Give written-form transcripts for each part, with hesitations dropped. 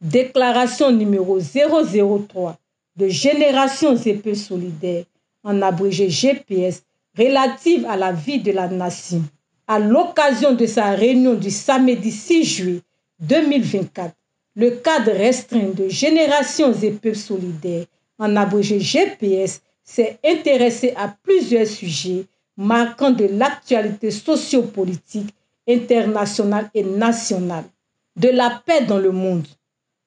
Déclaration numéro 003 de Générations et Peuples solidaires, en abrégé GPS, relative à la vie de la nation. À l'occasion de sa réunion du samedi 6 juillet 2024, le cadre restreint de Générations et Peuples solidaires, en abrégé GPS, s'est intéressé à plusieurs sujets marquant de l'actualité sociopolitique internationale et nationale. De la paix dans le monde.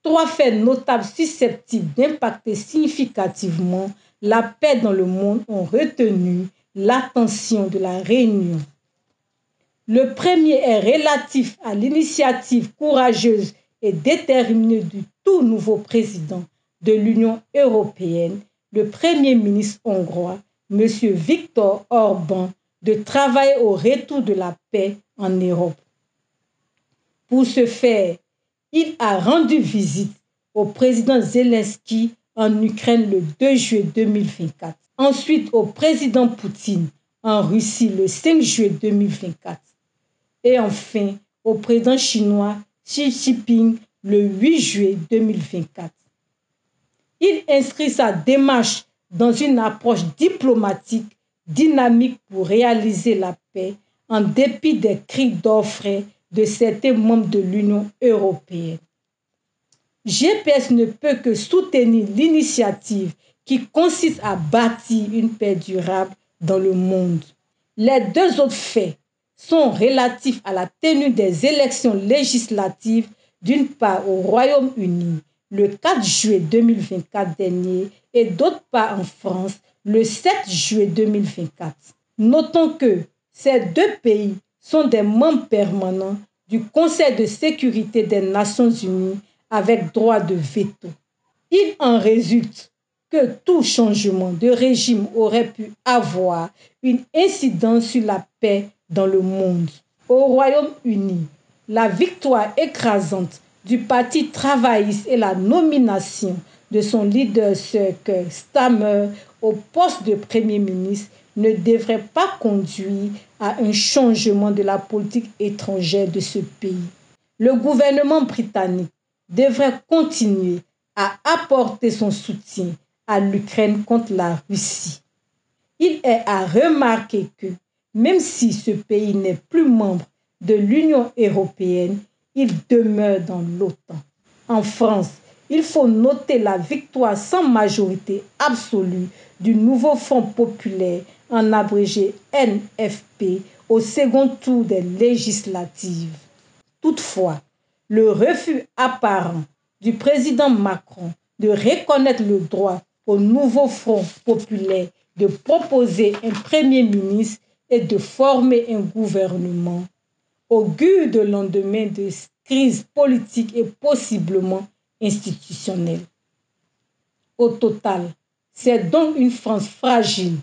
3 faits notables susceptibles d'impacter significativement la paix dans le monde ont retenu l'attention de la réunion. Le premier est relatif à l'initiative courageuse et déterminée du tout nouveau président de l'Union européenne, le Premier ministre hongrois, M. Viktor Orban, de travailler au retour de la paix en Europe. Pour ce faire, il a rendu visite au président Zelensky en Ukraine le 2 juillet 2024. Ensuite, au président Poutine en Russie le 5 juillet 2024. Et enfin, au président chinois Xi Jinping le 8 juillet 2024. Il inscrit sa démarche dans une approche diplomatique dynamique pour réaliser la paix en dépit des cris d'orfraie de certains membres de l'Union européenne. GPS ne peut que soutenir l'initiative qui consiste à bâtir une paix durable dans le monde. Les 2 autres faits sont relatifs à la tenue des élections législatives, d'une part au Royaume-Uni le 4 juillet 2024 dernier et d'autre part en France le 7 juillet 2024. Notons que ces 2 pays sont des membres permanents du Conseil de sécurité des Nations Unies avec droit de veto. Il en résulte que tout changement de régime aurait pu avoir une incidence sur la paix dans le monde. Au Royaume-Uni, la victoire écrasante du Parti travailliste et la nomination de son leader Sir Keir Starmer au poste de Premier ministre ne devrait pas conduire à un changement de la politique étrangère de ce pays. Le gouvernement britannique devrait continuer à apporter son soutien à l'Ukraine contre la Russie. Il est à remarquer que, même si ce pays n'est plus membre de l'Union européenne, il demeure dans l'OTAN. En France, il faut noter la victoire sans majorité absolue du nouveau Front populaire, en abrégé NFP, au second tour des législatives. Toutefois, le refus apparent du président Macron de reconnaître le droit au nouveau Front populaire de proposer un Premier ministre et de former un gouvernement augure de lendemain de crise politique et possiblement institutionnelle. Au total, c'est donc une France fragile,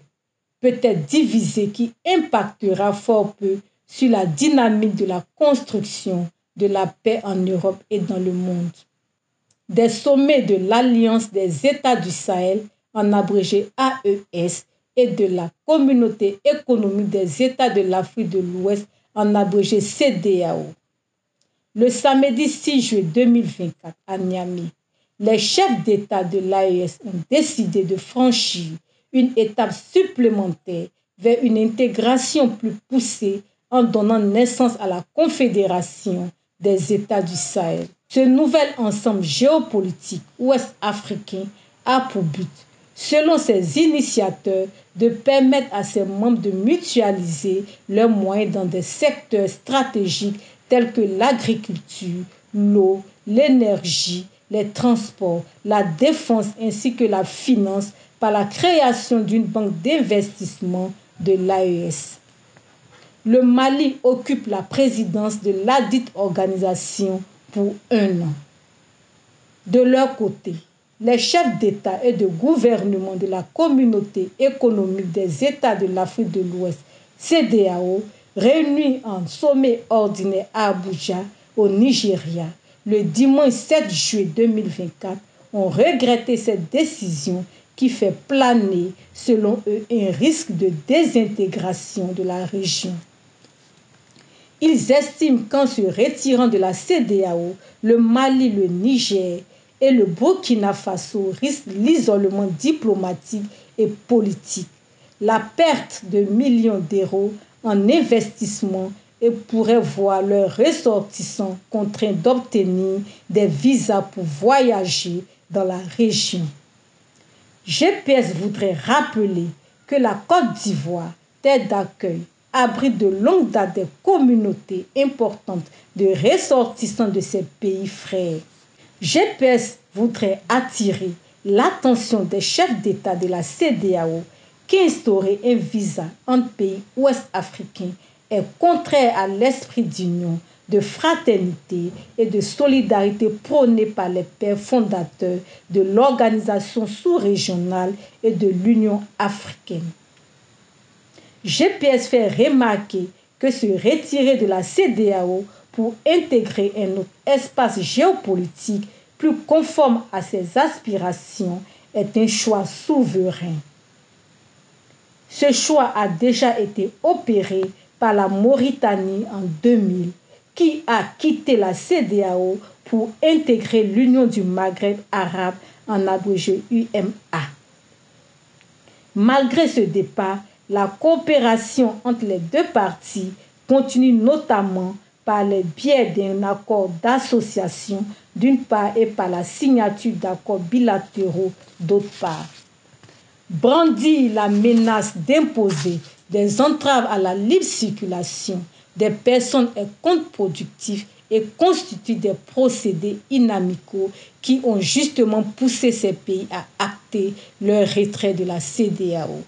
peut-être divisée, qui impactera fort peu sur la dynamique de la construction de la paix en Europe et dans le monde. Des sommets de l'Alliance des États du Sahel, en abrégé AES, et de la Communauté économique des États de l'Afrique de l'Ouest, en abrégé CEDEAO. Le samedi 6 juillet 2024 à Niamey, les chefs d'État de l'AES ont décidé de franchir une étape supplémentaire vers une intégration plus poussée en donnant naissance à la Confédération des États du Sahel. Ce nouvel ensemble géopolitique ouest-africain a pour but, selon ses initiateurs, de permettre à ses membres de mutualiser leurs moyens dans des secteurs stratégiques tels que l'agriculture, l'eau, l'énergie, les transports, la défense ainsi que la finance par la création d'une banque d'investissement de l'AES. Le Mali occupe la présidence de ladite organisation pour 1 an. De leur côté, les chefs d'État et de gouvernement de la Communauté économique des États de l'Afrique de l'Ouest, CEDEAO, réunis en sommet ordinaire à Abuja, au Nigeria, le dimanche 7 juillet 2024, ont regretté cette décision qui fait planer, selon eux, un risque de désintégration de la région. Ils estiment qu'en se retirant de la CEDEAO, le Mali, le Niger et le Burkina Faso risquent l'isolement diplomatique et politique, la perte de millions d'euros en investissement et pourraient voir leurs ressortissants contraints d'obtenir des visas pour voyager dans la région. GPS voudrait rappeler que la Côte d'Ivoire, terre d'accueil, abrite de longue date des communautés importantes de ressortissants de ces pays frères. GPS voudrait attirer l'attention des chefs d'État de la CEDEAO qu'instaurer un visa entre pays ouest-africains est contraire à l'esprit d'union, de fraternité et de solidarité prôné par les pères fondateurs de l'organisation sous-régionale et de l'Union africaine. GPS fait remarquer que se retirer de la CEDEAO pour intégrer un autre espace géopolitique plus conforme à ses aspirations est un choix souverain. Ce choix a déjà été opéré par la Mauritanie en 2000, qui a quitté la CEDEAO pour intégrer l'Union du Maghreb arabe, en abrégé UMA. Malgré ce départ, la coopération entre les deux parties continue notamment par le biais d'un accord d'association d'une part et par la signature d'accords bilatéraux d'autre part. Brandir la menace d'imposer des entraves à la libre circulation des personnes est contre-productif et constitue des procédés inamicaux qui ont justement poussé ces pays à acter leur retrait de la CEDEAO.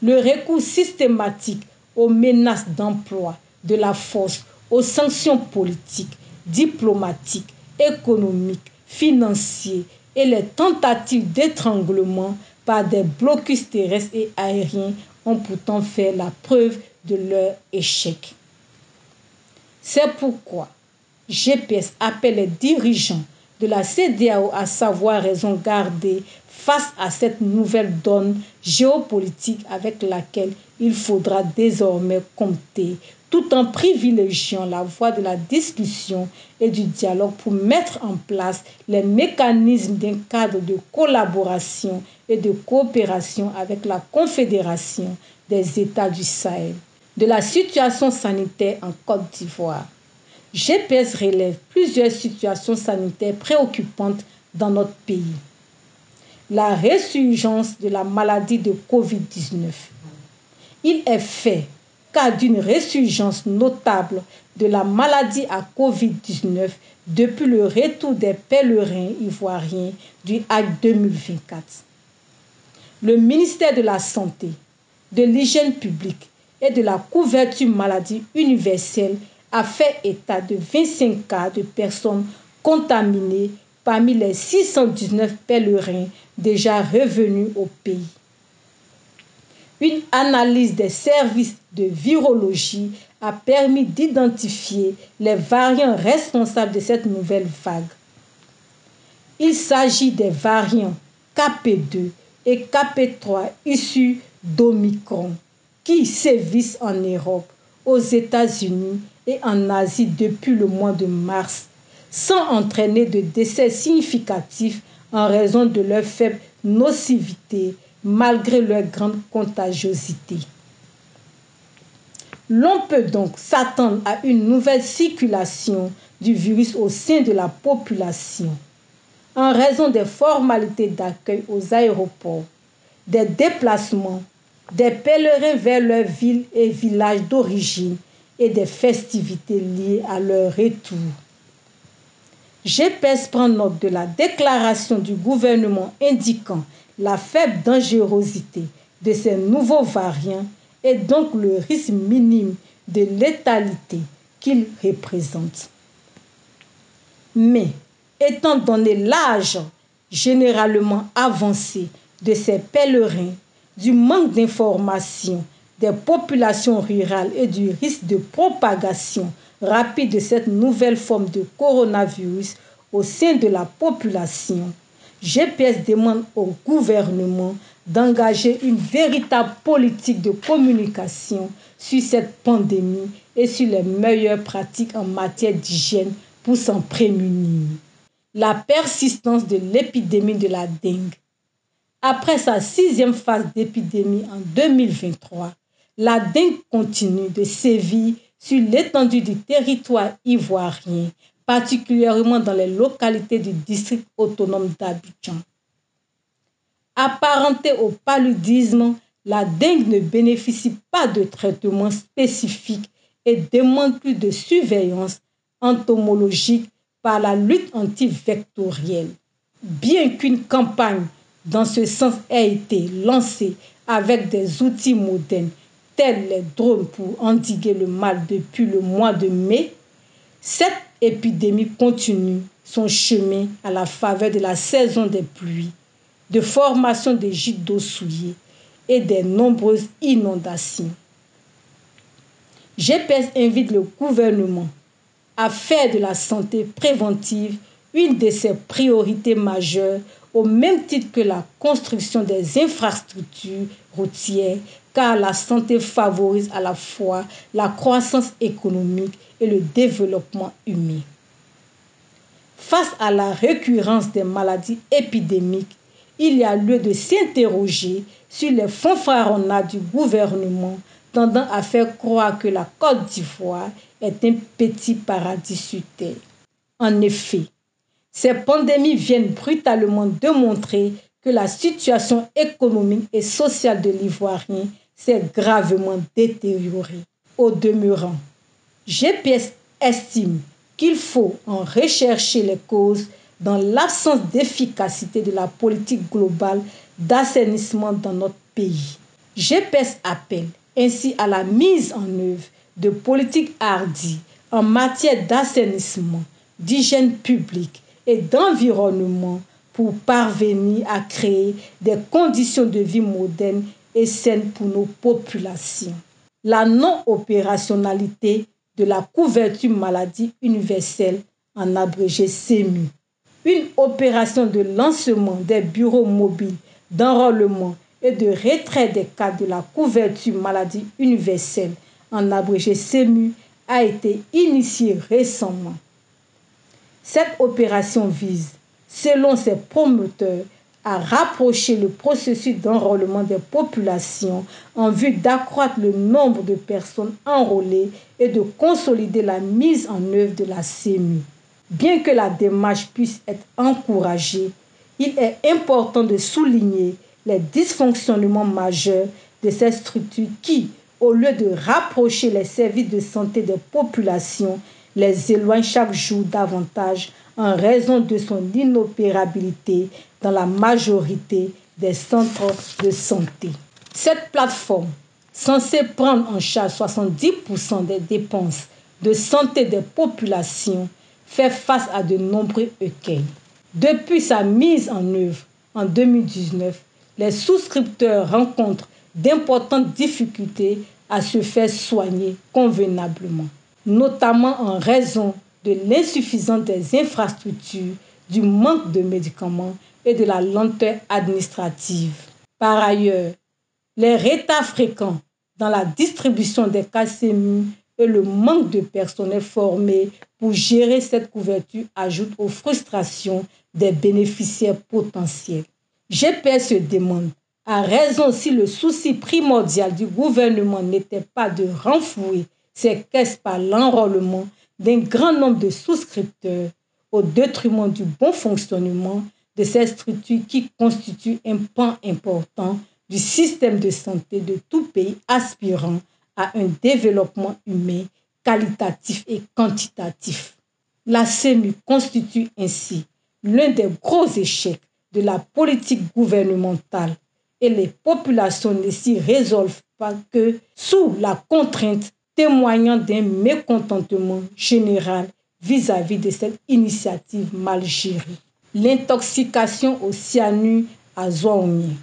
Le recours systématique aux menaces d'emploi de la force, aux sanctions politiques, diplomatiques, économiques, financiers et les tentatives d'étranglement par des blocus terrestres et aériens ont pourtant fait la preuve de leur échec. C'est pourquoi GPS appelle les dirigeants de la CEDEAO à savoir raison garder face à cette nouvelle donne géopolitique avec laquelle il faudra désormais compter, tout en privilégiant la voie de la discussion et du dialogue pour mettre en place les mécanismes d'un cadre de collaboration et de coopération avec la Confédération des États du Sahel. De la situation sanitaire en Côte d'Ivoire. GPS relève plusieurs situations sanitaires préoccupantes dans notre pays. La résurgence de la maladie de Covid-19. Il est fait cas d'une résurgence notable de la maladie à Covid-19 depuis le retour des pèlerins ivoiriens du Hajj 2024. Le ministère de la Santé, de l'Hygiène publique et de la couverture maladie universelle a fait état de 25 cas de personnes contaminées parmi les 619 pèlerins déjà revenus au pays. Une analyse des services de virologie a permis d'identifier les variants responsables de cette nouvelle vague. Il s'agit des variants KP2 et KP3 issus d'Omicron qui sévissent en Europe, aux États-Unis et en Asie depuis le mois de mars, sans entraîner de décès significatifs en raison de leur faible nocivité malgré leur grande contagiosité. L'on peut donc s'attendre à une nouvelle circulation du virus au sein de la population, en raison des formalités d'accueil aux aéroports, des déplacements, des pèlerins vers leurs villes et villages d'origine et des festivités liées à leur retour. GPS prend note de la déclaration du gouvernement indiquant la faible dangerosité de ces nouveaux variants et donc le risque minime de létalité qu'ils représentent. Mais, étant donné l'âge généralement avancé de ces pèlerins, du manque d'information des populations rurales et du risque de propagation rapide de cette nouvelle forme de coronavirus au sein de la population, GPS demande au gouvernement d'engager une véritable politique de communication sur cette pandémie et sur les meilleures pratiques en matière d'hygiène pour s'en prémunir. La persistance de l'épidémie de la dengue. Après sa 6e phase d'épidémie en 2023, la dengue continue de sévir sur l'étendue du territoire ivoirien, particulièrement dans les localités du district autonome d'Abidjan. Apparentée au paludisme, la dengue ne bénéficie pas de traitement spécifique et demande plus de surveillance entomologique par la lutte antivectorielle. Bien qu'une campagne dans ce sens ait été lancée avec des outils modernes tels les drones pour endiguer le mal depuis le mois de mai, cette épidémie continue son chemin à la faveur de la saison des pluies, de formation des gîtes d'eau souillés et des nombreuses inondations. GPS invite le gouvernement à faire de la santé préventive une de ses priorités majeures au même titre que la construction des infrastructures routières, car la santé favorise à la fois la croissance économique et le développement humain. Face à la récurrence des maladies épidémiques, il y a lieu de s'interroger sur les fanfaronnades du gouvernement tendant à faire croire que la Côte d'Ivoire est un petit paradis sur terre. En effet, ces pandémies viennent brutalement démontrer que la situation économique et sociale de l'Ivoirien s'est gravement détériorée. Au demeurant, GPS estime qu'il faut en rechercher les causes dans l'absence d'efficacité de la politique globale d'assainissement dans notre pays. GPS appelle ainsi à la mise en œuvre de politiques hardies en matière d'assainissement, d'hygiène publique et d'environnement pour parvenir à créer des conditions de vie modernes et saines pour nos populations. La non-opérationnalité de la couverture maladie universelle, en abrégé CEMU. Une opération de lancement des bureaux mobiles d'enrôlement et de retrait des cas de la couverture maladie universelle, en abrégé CEMU, a été initiée récemment. Cette opération vise, selon ses promoteurs, à rapprocher le processus d'enrôlement des populations en vue d'accroître le nombre de personnes enrôlées et de consolider la mise en œuvre de la CEMU. Bien que la démarche puisse être encouragée, il est important de souligner les dysfonctionnements majeurs de cette structure qui, au lieu de rapprocher les services de santé des populations, les éloigne chaque jour davantage en raison de son inopérabilité dans la majorité des centres de santé. Cette plateforme, censée prendre en charge 70% des dépenses de santé des populations, fait face à de nombreux écueils. Depuis sa mise en œuvre en 2019, les souscripteurs rencontrent d'importantes difficultés à se faire soigner convenablement, notamment en raison de l'insuffisance des infrastructures, du manque de médicaments et de la lenteur administrative. Par ailleurs, les retards fréquents dans la distribution des cas CEMU et le manque de personnel formé pour gérer cette couverture ajoutent aux frustrations des bénéficiaires potentiels. GPS se demande, à raison, si le souci primordial du gouvernement n'était pas de renflouer ses caisses par l'enrôlement d'un grand nombre de souscripteurs au détriment du bon fonctionnement de ces structures qui constituent un pan important du système de santé de tout pays aspirant à un développement humain qualitatif et quantitatif. La CEMU constitue ainsi l'un des gros échecs de la politique gouvernementale et les populations ne s'y résolvent pas que sous la contrainte témoignant d'un mécontentement général vis-à-vis de cette initiative mal gérée. L'intoxication au cyanure à Zouaoumia.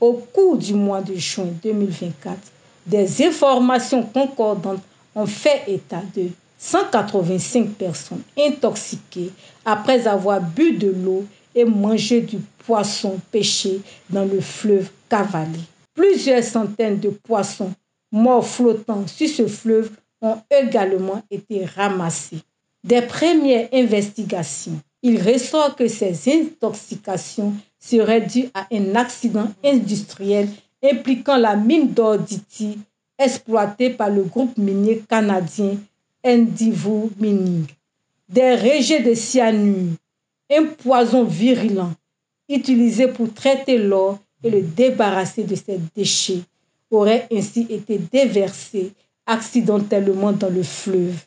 Au cours du mois de juin 2024, des informations concordantes ont fait état de 185 personnes intoxiquées après avoir bu de l'eau et mangé du poisson pêché dans le fleuve Cavally. Plusieurs centaines de poissons morts flottant sur ce fleuve ont également été ramassés. Des premières investigations, il ressort que ces intoxications seraient dues à un accident industriel impliquant la mine d'or d'Ity exploitée par le groupe minier canadien Endeavour Mining. Des rejets de cyanure, un poison virulent utilisé pour traiter l'or et le débarrasser de ses déchets, auraient ainsi été déversés accidentellement dans le fleuve.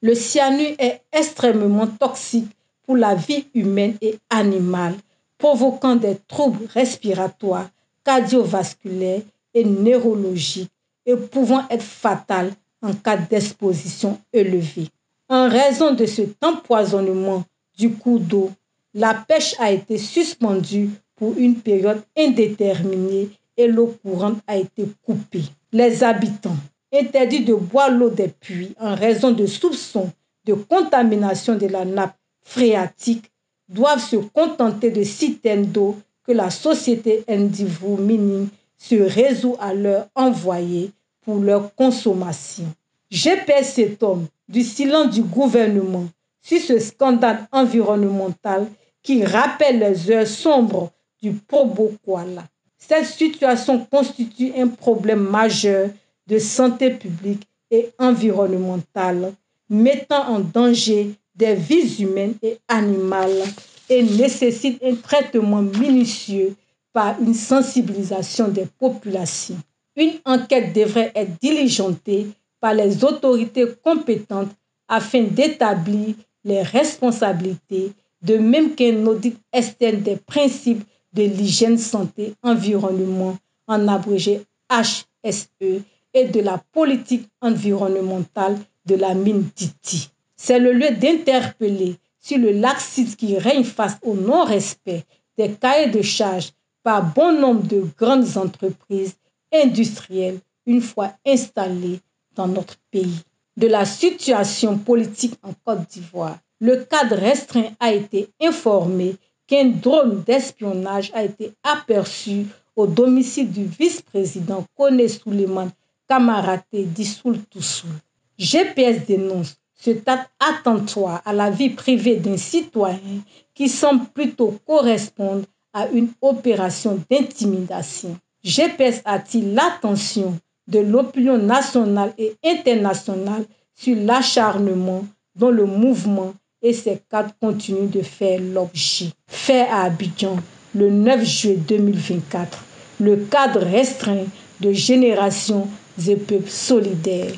Le cyanure est extrêmement toxique pour la vie humaine et animale, provoquant des troubles respiratoires, cardiovasculaires et neurologiques et pouvant être fatal en cas d'exposition élevée. En raison de cet empoisonnement du cours d'eau, la pêche a été suspendue pour une période indéterminée et l'eau courante a été coupée. Les habitants, interdits de boire l'eau des puits en raison de soupçons de contamination de la nappe phréatique, doivent se contenter de citernes d'eau que la société Endeavour Mining se résout à leur envoyer pour leur consommation. GPS s'étonne du silence du gouvernement sur ce scandale environnemental qui rappelle les heures sombres du Pobo-Koala. Cette situation constitue un problème majeur de santé publique et environnementale, mettant en danger des vies humaines et animales et nécessite un traitement minutieux par une sensibilisation des populations. Une enquête devrait être diligentée par les autorités compétentes afin d'établir les responsabilités, de même qu'un audit externe des principes de l'hygiène santé environnement, en abrégé HSE, et de la politique environnementale de la mine d'Ity. C'est le lieu d'interpeller sur le laxisme qui règne face au non-respect des cahiers de charges par bon nombre de grandes entreprises industrielles une fois installées dans notre pays. De la situation politique en Côte d'Ivoire, le cadre restreint a été informé qu'un drone d'espionnage a été aperçu au domicile du vice-président Koné Souleymane Kamaraté d'Issoul Toussoul. GPS dénonce cet acte attentatoire à la vie privée d'un citoyen qui semble plutôt correspondre à une opération d'intimidation. GPS attire l'attention de l'opinion nationale et internationale sur l'acharnement dont le mouvement et ses cadres continuent de faire l'objet. Fait à Abidjan, le 9 juillet 2024, le cadre restreint de Générations et Peuples solidaires.